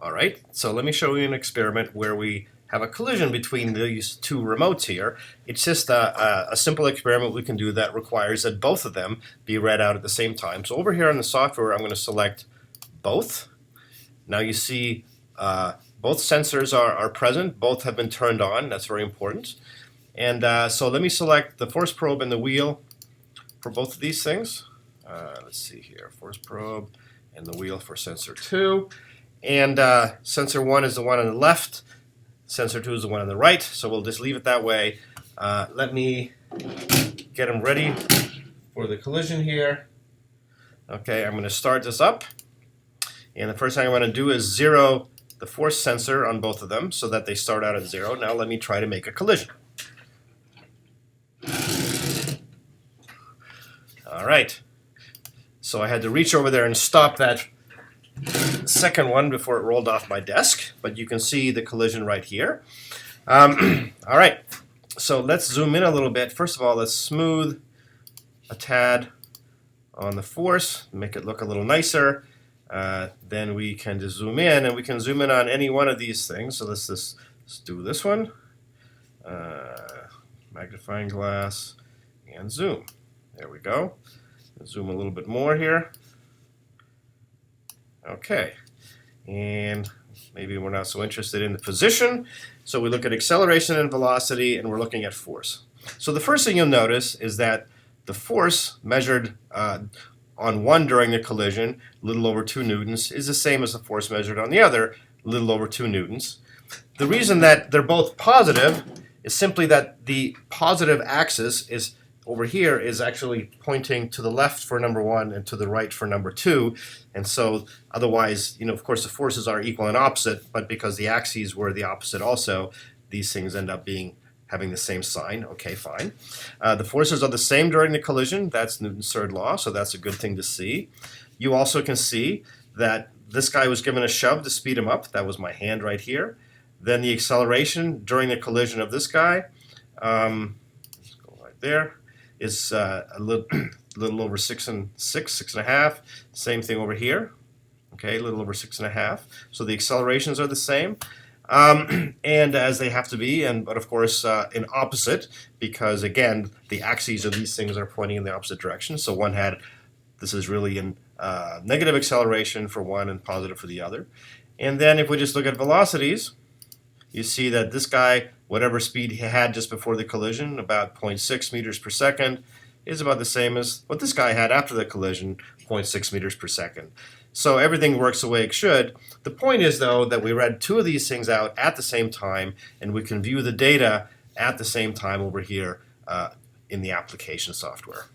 All right, so let me show you an experiment where we have a collision between these two remotes here. It's just a simple experiment we can do that requires that both of them be read out at the same time. So over here in the software, I'm going to select both. Now you see both sensors are present. Both have been turned on. That's very important. And so let me select the force probe and the wheel for both of these things. Let's see here, force probe and the wheel for sensor 2. And sensor 1 is the one on the left, sensor 2 is the one on the right, so we'll just leave it that way. Let me get them ready for the collision here. Okay, I'm going to start this up, and the first thing I'm going to do is zero the force sensor on both of them so that they start out at 0. Now let me try to make a collision. All right, so I had to reach over there and stop that second one before it rolled off my desk, but you can see the collision right here. All right, so let's zoom in a little bit. First of all, let's smooth a tad on the force, make it look a little nicer. Then we can just zoom in, and we can zoom in on any one of these things. So let's do this one, magnifying glass, and zoom. There we go. Zoom a little bit more here. Okay, and maybe we're not so interested in the position, so we look at acceleration and velocity, and we're looking at force. So the first thing you'll notice is that the force measured on one during the collision, a little over 2 newtons, is the same as the force measured on the other, a little over 2 newtons. The reason that they're both positive is simply that the positive axis is over here is actually pointing to the left for number 1 and to the right for number 2, and so otherwise, of course the forces are equal and opposite, but because the axes were the opposite also, these things end up having the same sign. Okay, fine. The forces are the same during the collision. That's Newton's third law, so that's a good thing to see. You also can see that this guy was given a shove to speed him up. That was my hand right here. Then the acceleration during the collision of this guy, let's go right there, is a little over 6.5. Same thing over here. Okay, a little over 6.5. So the accelerations are the same, and as they have to be, but of course in opposite, because again the axes of these things are pointing in the opposite direction. So this is really in negative acceleration for one and positive for the other. And then if we just look at velocities, you see that this guy, whatever speed he had just before the collision, about 0.6 meters per second, is about the same as what this guy had after the collision, 0.6 meters per second. So everything works the way it should. The point is, though, that we read two of these things out at the same time, and we can view the data at the same time over here in the application software.